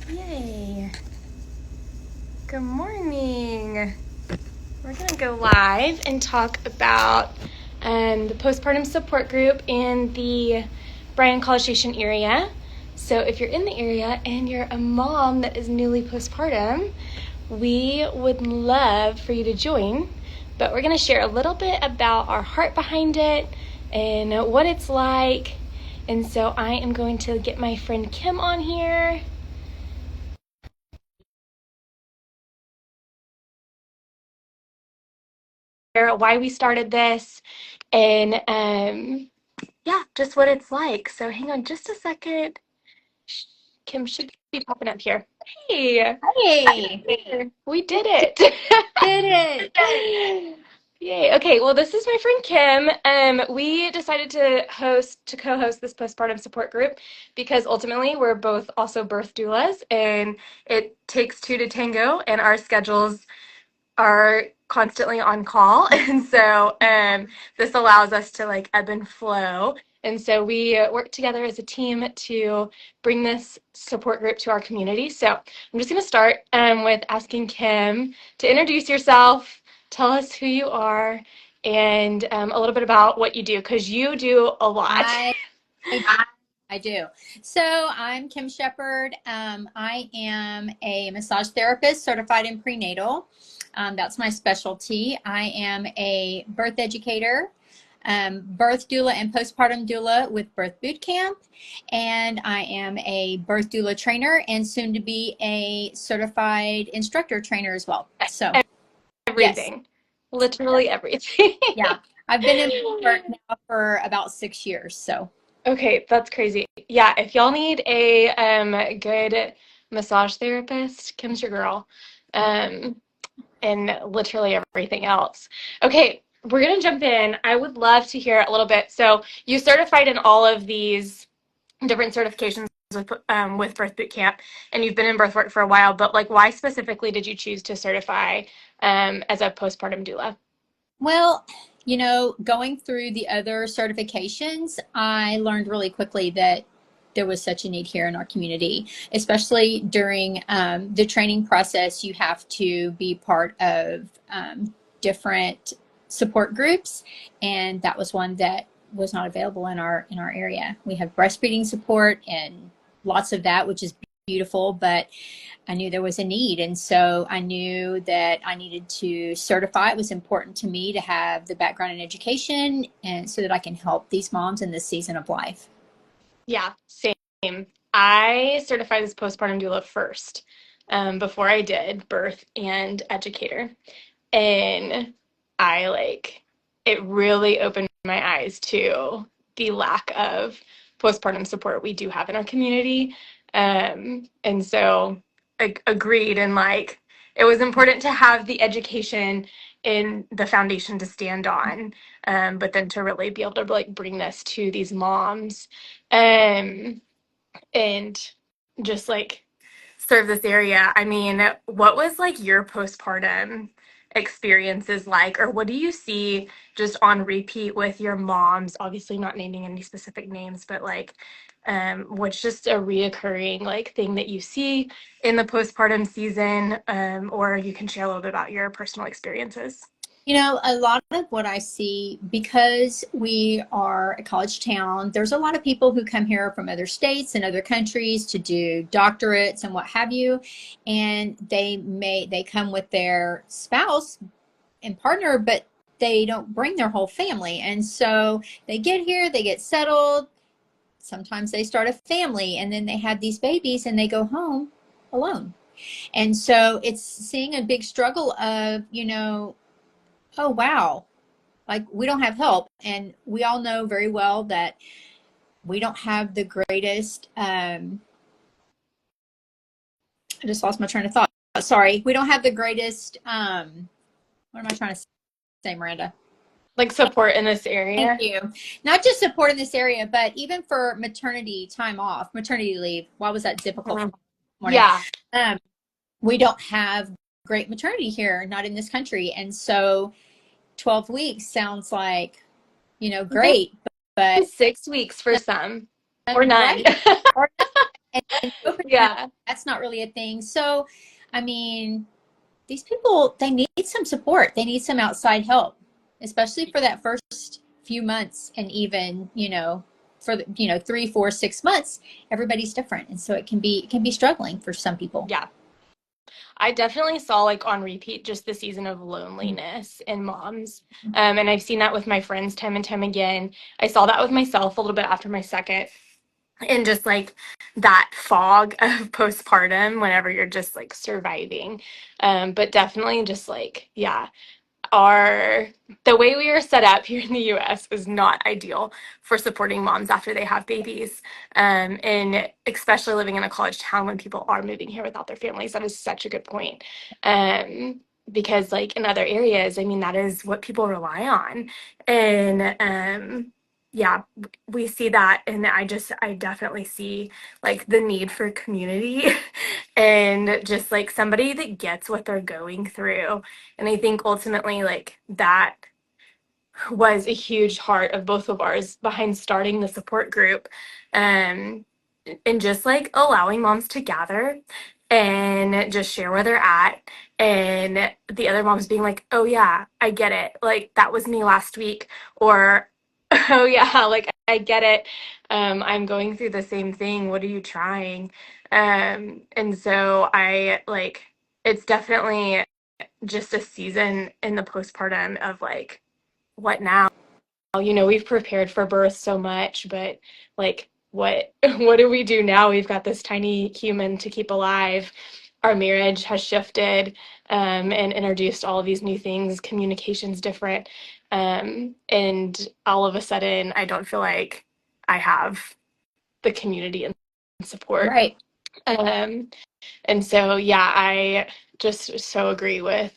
Yay. Good morning. We're going to go live and talk about the postpartum support group in the Bryan-College Station area. So if you're in the area and you're a mom that is newly postpartum, we would love for you to join. But we're going to share a little bit about our heart behind it and what it's like. And so I am going to get my friend Kim on here. Why we started this and just what it's like. So hang on just a second. Kim should be popping up here. Hey, Hey, we did it. did it. Yay. Okay, well, this is my friend Kim. We decided to co-host this postpartum support group because ultimately we're both also birth doulas and it takes two to tango and our schedules are constantly on call. And so this allows us to like ebb and flow. And so we work together as a team to bring this support group to our community. So I'm just going to start with asking Kim to introduce yourself, tell us who you are, and a little bit about what you do, because you do a lot. I I do. So I'm Kim Sheppard. I am a massage therapist certified in prenatal. That's my specialty. I am a birth educator, birth doula and postpartum doula with Birth Boot Camp. And I am a birth doula trainer and soon to be a certified instructor trainer as well. So yes, Everything. Literally everything. yeah. I've been in work now for about 6 years. So Okay, that's crazy. Yeah, if y'all need a good massage therapist, Kim's your girl. Um, and literally everything else. Okay, we're gonna jump in. I would love to hear a little bit. So you certified in all of these different certifications with Birth Boot Camp, and you've been in birth work for a while. But like, why specifically did you choose to certify as a postpartum doula? well, going through the other certifications, I learned really quickly that there was such a need here in our community, especially during the training process. You have to be part of different support groups, and that was one that was not available in our area. We have breastfeeding support and lots of that, which is beautiful, but I knew there was a need. And so I knew that I needed to certify. It was important to me to have the background in education and so that I can help these moms in this season of life. Yeah, same. I certified as postpartum doula first, before I did birth and educator. And it really opened my eyes to the lack of postpartum support we do have in our community. And so agreed. And like, it was important to have the education in the foundation to stand on, but then to really be able to like bring this to these moms, um, and just like serve this area. I mean, what was like your postpartum experiences like, or what do you see just on repeat with your moms? Obviously, not naming any specific names, but like, what's just a reoccurring like thing that you see in the postpartum season, or you can share a little bit about your personal experiences. A lot of what I see, because we are a college town, there's a lot of people who come here from other states and other countries to do doctorates and what have you. And they come with their spouse and partner, but they don't bring their whole family. And so they get here, they get settled. Sometimes they start a family and then they have these babies and they go home alone. And so it's seeing a big struggle of, oh, wow, like we don't have help. And we all know very well that we don't have the greatest, I just lost my train of thought. Sorry. We don't have the greatest, what am I trying to say, Miranda? Like support in this Thank area. you. Not just support in this area, but even for maternity time off, maternity leave. Why was that difficult for Mhm. me this morning? Yeah. Um, we don't have great maternity here, not in this country. And so 12 weeks sounds like, Maybe great, but 6 weeks for some, or none. right. Or, and And no paternity, Yeah. that's not really a thing. So, I mean, these people, they need some support. They need some outside help, especially for that first few months. And even, for the, 3, 4, 6 months, everybody's different. And so it can be struggling for some people. Yeah. I definitely saw like on repeat just the season of loneliness in moms. And I've seen that with my friends time and time again. I saw that with myself a little bit after my second. And just like that fog of postpartum whenever you're just like surviving. But definitely just like, yeah, our the way we are set up here in the US is not ideal for supporting moms after they have babies. And especially living in a college town when people are moving here without their families. That is such a good point. Because like in other areas, I mean, that is what people rely on. And yeah, we see that. And I definitely see like the need for community and just like somebody that gets what they're going through. And I think ultimately, like, that was a huge heart of both of ours behind starting the support group. Um, and just like allowing moms to gather and just share where they're at. And the other moms being like, oh, yeah, I get it. Like, that was me last week. Or, oh, yeah, like, I get it. I'm going through the same thing. What are you trying? And so it's definitely just a season in the postpartum of like, what now? We've prepared for birth so much, but like, what what do we do now? We've got this tiny human to keep alive. Our marriage has shifted, and introduced all of these new things. Communication's different, and all of a sudden, I don't feel like I have the community and support. Right. Um, and so, yeah, I just so agree with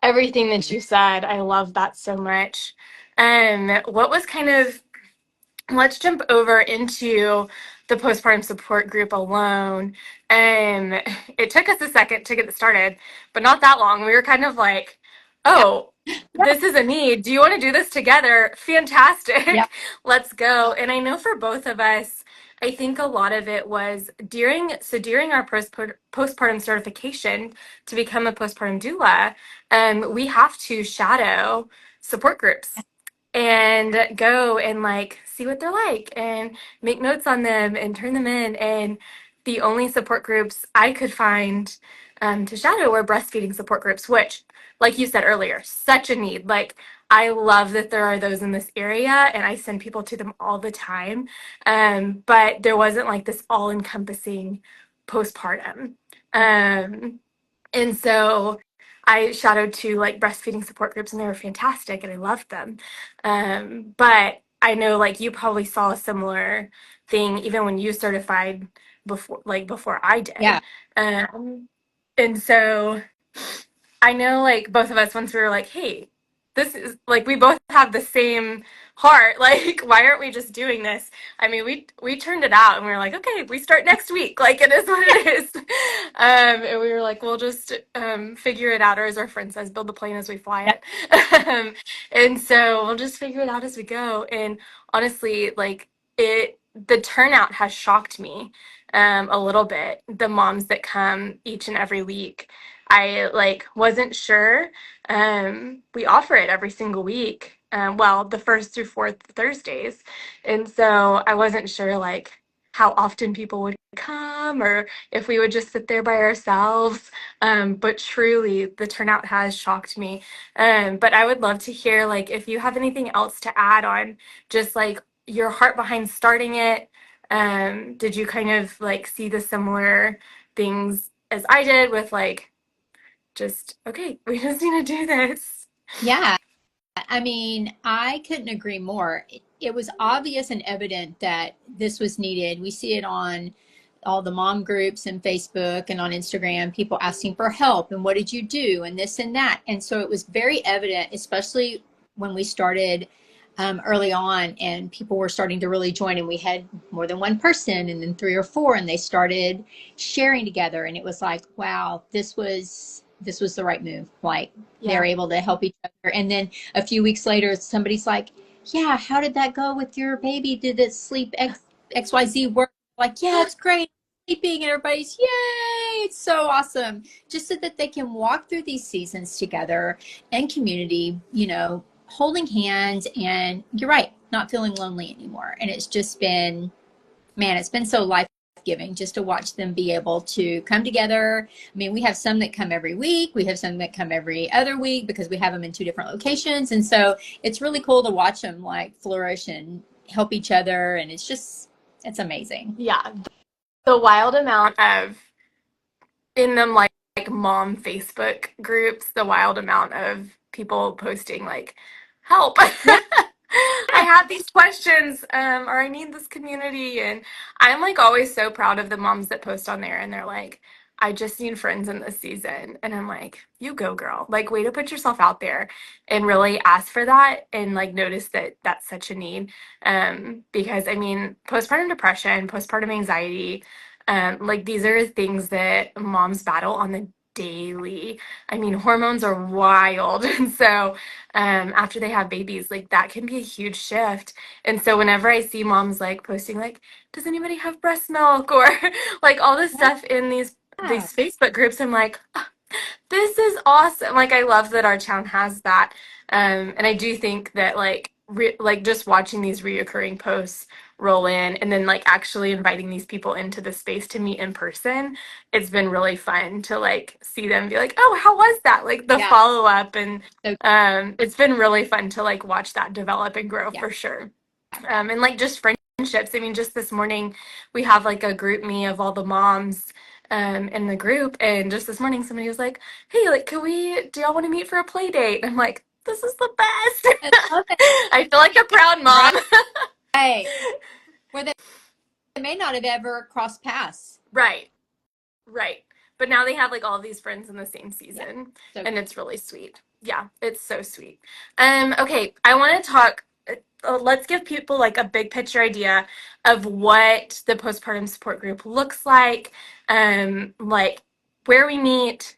everything that you said. I love that so much. What was kind of, let's jump over into the postpartum support group alone. It took us a second to get it started, but not that long. We were kind of like, Yeah. oh, this is a need. Do you want to do this together? Yeah. Fantastic. Let's go. And I know for both of us, I think a lot of it was during our postpartum certification to become a postpartum doula, we have to shadow support groups and go and like see what they're like and make notes on them and turn them in. And the only support groups I could find to shadow were breastfeeding support groups, which, like you said earlier, such a need. Like, I love that there are those in this area and I send people to them all the time. But there wasn't like this all encompassing postpartum. Um, and so I shadowed two like breastfeeding support groups and they were fantastic and I loved them. But I know like you probably saw a similar thing even when you certified before I Yeah. did. And so I know like both of us once we were like, hey, this is like we both have the same heart. Like, why aren't we just doing this? I mean, we turned it out and we were like, okay, we start next week. Like it is what it is. And we were like, we'll just figure it out, or as our friend says, build the plane as we fly Yeah. it. And so we'll just figure it out as we go. And honestly, like the turnout has shocked me a little bit. The moms that come each and every week. I like wasn't sure. We offer it every single week. Well, the first through fourth Thursdays, and so I wasn't sure like how often people would come or if we would just sit there by ourselves. But truly, the turnout has shocked me. But I would love to hear like if you have anything else to add on, just like your heart behind starting it. Did you kind of like see the similar things as I did with like just okay, we just need to do this. Yeah. I mean, I couldn't agree more. It was obvious and evident that this was needed. We see it on all the mom groups and Facebook and on Instagram, people asking for help and what did you do and this and that. And so it was very evident, especially when we started early on and people were starting to really join and we had more than one person and then 3 or 4 and they started sharing together and it was like, wow, this was the right move. Like they're Yeah. able to help each other. And then a few weeks later, somebody's like, yeah, how did that go with your baby? Did it sleep XYZ work? Like, yeah, it's great. and everybody's yay, it's so awesome, just so that they can walk through these seasons together in community, holding hands, and you're right, not feeling lonely anymore. And it's just been, man, it's been so life giving just to watch them be able to come together. I mean, we have some that come every week, we have some that come every other week because we have them in two different locations, and so it's really cool to watch them like flourish and help each other, and it's amazing. Yeah, the wild amount of in them like mom Facebook groups, the wild amount of people posting like help. Yeah. I have these questions, or I need this community. And I'm like always so proud of the moms that post on there and they're like, I just need friends in this season. And I'm like, you go, girl. Like, way to put yourself out there and really ask for that and like notice that that's such a need. Because I mean, postpartum depression, postpartum anxiety, like these are things that moms battle on the daily. I mean, hormones are wild. And so after they have babies, like that can be a huge shift. And so whenever I see moms like posting like, does anybody have breast milk or like all this stuff in Yeah. these Facebook groups, I'm like, this is awesome. Like I love that our town has that. And I do think that like just watching these reoccurring posts roll in and then like actually inviting these people into the space to meet in person, it's been really fun to like see them be like, oh, how was that? Like the Yeah. follow up and So it's been really fun to like watch that develop and grow yeah. for sure. And like just friendships. I mean, just this morning we have like a group me of all the moms in the group, and just this morning somebody was like, "Hey, like, do y'all want to meet for a play date?" And I'm like, "This is the best." I love it. I feel like a proud Right. mom. Where they may not have ever crossed paths. Right. Right. But now they have like all these friends in the same Yeah. season So and it's really sweet. Yeah, it's so sweet. Okay, I want to talk let's give people like a big picture idea of what the postpartum support group looks like where we meet,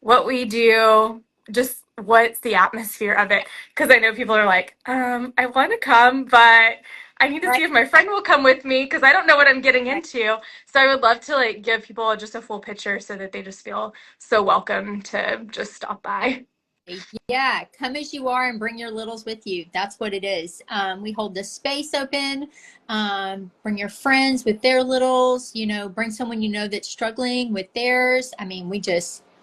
what we do, just what's the atmosphere of it because I know people are like, I want to come, but I need to right, see if my friend will come with me because I don't know what I'm getting right. into. So I would love to like give people just a full picture so that they just feel so welcome to just stop by. Yeah, come as you are and bring your littles with you. That's what it is. We hold this space open. Bring your friends with their littles, bring someone that's struggling with theirs. I mean,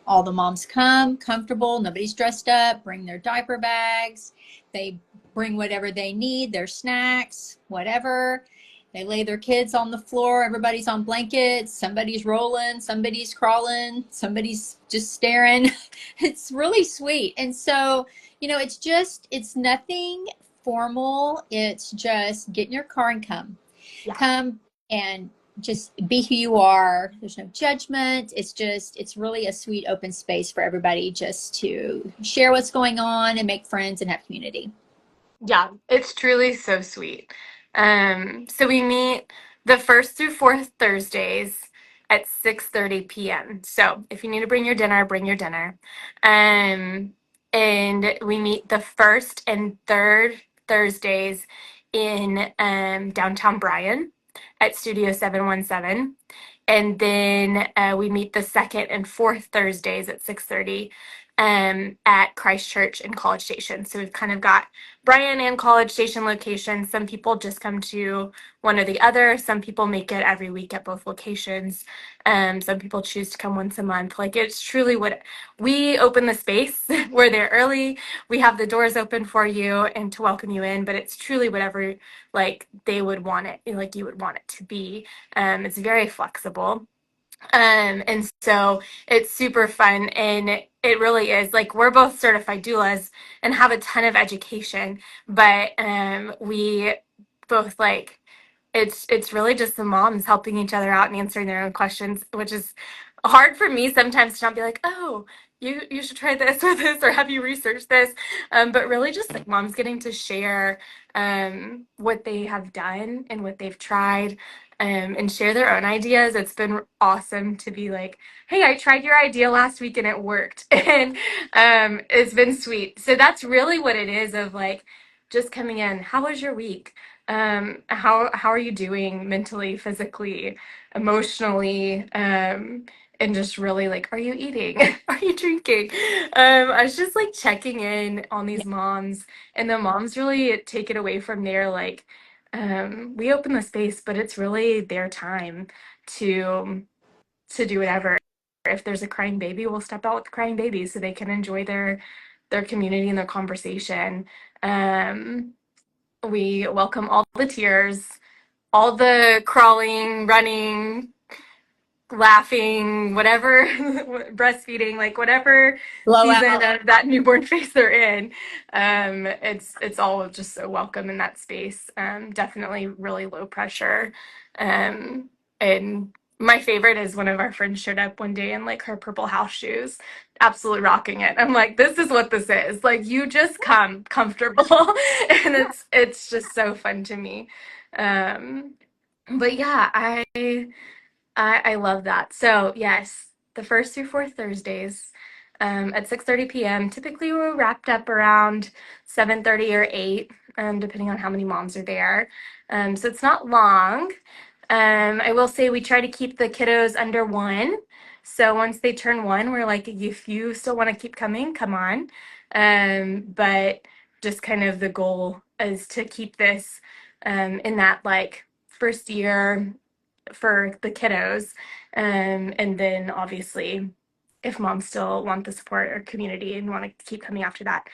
all the moms come comfortable, nobody's dressed up, bring their diaper bags. They bring whatever they need, their snacks, whatever. They lay their kids on the floor. Everybody's on blankets. Somebody's rolling, somebody's crawling, somebody's just staring. It's really sweet. And so, it's nothing formal. It's just get in your car and come. Yeah. Come and just be who you are. There's no judgment. It's really a sweet open space for everybody just to share what's going on and make friends and have community. Yeah, it's truly so sweet. So we meet the first through fourth Thursdays at 6:30 p.m. So if you need to bring your dinner, bring your dinner. Um, and we meet the first and third Thursdays in downtown Bryan at Studio 717. And then we meet the second and fourth Thursdays at 6:30 at Christchurch and College Station. So we've kind of got Bryan and College Station locations. Some people just come to one or the other. Some people make it every week at both locations. Some people choose to come once a month. Like it's truly what we open the space. We're there early. We have the doors open for you and to welcome you in, but it's truly whatever like they would want it, like you would want it to be. It's very flexible. And so it's super fun and it really is like we're both certified doulas and have a ton of education, but we both like it's really just the moms helping each other out and answering their own questions, which is hard for me sometimes to not be like, oh, you should try this or this or have you researched this, but really just like moms getting to share what they have done and what they've tried, and share their own ideas. It's been awesome to be like, hey, I tried your idea last week and it worked, and it's been sweet. So that's really what it is of like just coming in. How was your week? How are you doing mentally, physically, emotionally, and just really like, are you eating? Are you drinking? I was just like checking in on Yeah. these moms, and the moms really take it away from there. Like, we open the space, but it's really their time to to do whatever. If there's a crying baby, we'll step out with the crying baby so they can enjoy their community and their conversation. Um, we welcome all the tears, all the crawling, running, laughing, whatever, breastfeeding, like whatever season Blowout. of that newborn phase they're in. It's all just so welcome in that space. Definitely really low pressure. And my favorite is one of our friends showed up one day in like her purple house shoes, absolutely rocking it. I'm like, this is what this is. Like you just come comfortable, and it's just so fun to me. Um, but yeah, I love that. So yes, the first through fourth Thursdays at 6:30 p.m. Typically we're wrapped up around 7:30 or 8, depending on how many moms are there. So it's not long. I will say we try to keep the kiddos under 1. So once they turn 1, we're like, if you still want to keep coming, come on. But just kind of the goal is to keep this in that like first year for the kiddos. And then obviously, if moms still want the support or community and want to keep coming after that,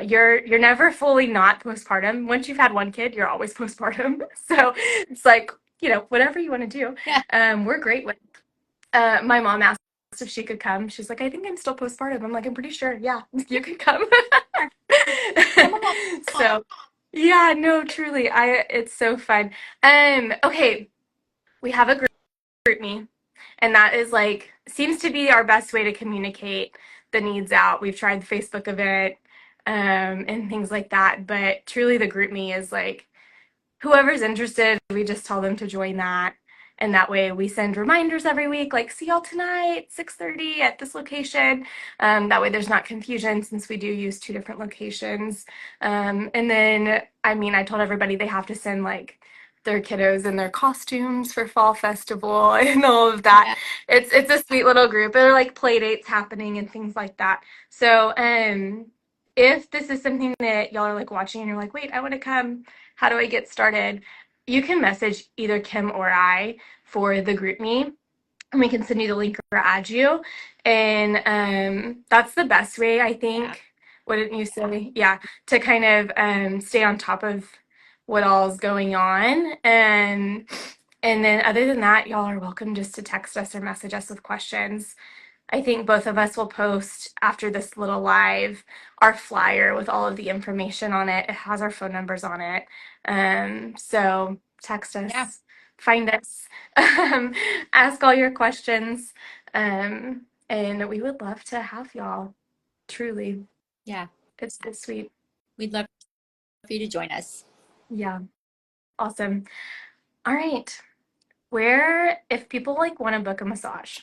you're never fully not postpartum. Once you've had one kid, you're always postpartum. So it's like, whatever you want to do. Yeah. We're great with. My mom asked if she could come. She's like, I think I'm still postpartum. I'm like, I'm pretty sure. Yeah, you can come. Come on. So, yeah, no, truly, it's so fun. Okay, we have a group me, and that is like seems to be our best way to communicate the needs out. We've tried the Facebook event and things like that, but truly the group me is like whoever's interested, we just tell them to join that. And that way we send reminders every week, like see y'all tonight, 6:30 at this location. That way there's not confusion since we do use 2 different locations. And then, I mean, I told everybody they have to send like their kiddos in their costumes for fall festival and all of that. Yeah. It's a sweet little group. There are like play dates happening and things like that. So if this is something that y'all are like watching and you're like, wait, I want to come, how do I get started? You can message either Kim or I for the group me, and we can send you the link or add you. And that's the best way, I Yeah. think. Wouldn't you say? Yeah, to kind of stay on top of what all's going on. And then other than that, y'all are welcome just to text us or message us with questions. I think both of us will post after this little live our flyer with all of the information on it. It has our phone numbers on it. So text Yeah. us, find us, ask all your questions. And we would love to have y'all. Truly. Yeah. It's sweet. We'd love for you to join us. Yeah. Awesome. All right. Where, if people like want to book a massage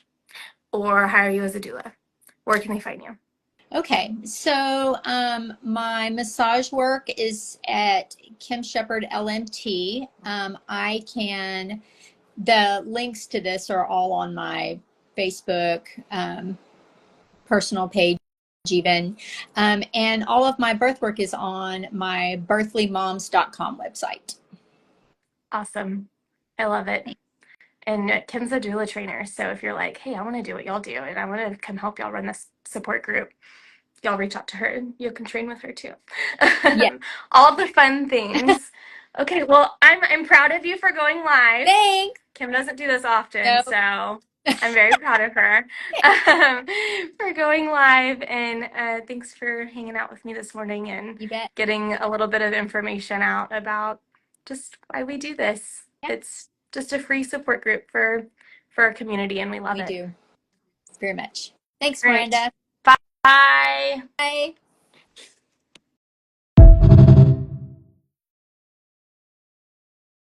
or hire you as a doula, where can they find you? Okay, so my massage work is at Kim Sheppard LMT. The links to this are all on my Facebook personal page, even. And all of my birth work is on my birthlymoms.com website. Awesome. I love it. And Kim's a doula trainer. So if you're like, hey, I want to do what y'all do and I want to come help y'all run this support group, y'all reach out to her and you can train with her too. Yeah. All the fun things. Okay, well, I'm proud of you for going live. Thanks. Kim doesn't do this often, No. so I'm very proud of her um, for going live. And thanks for hanging out with me this morning and You bet. getting a little bit of information out about just why we do this. Yeah, It's just a free support group for our community, and we love we it. do very much. Thanks, All right. Miranda. Bye. Bye.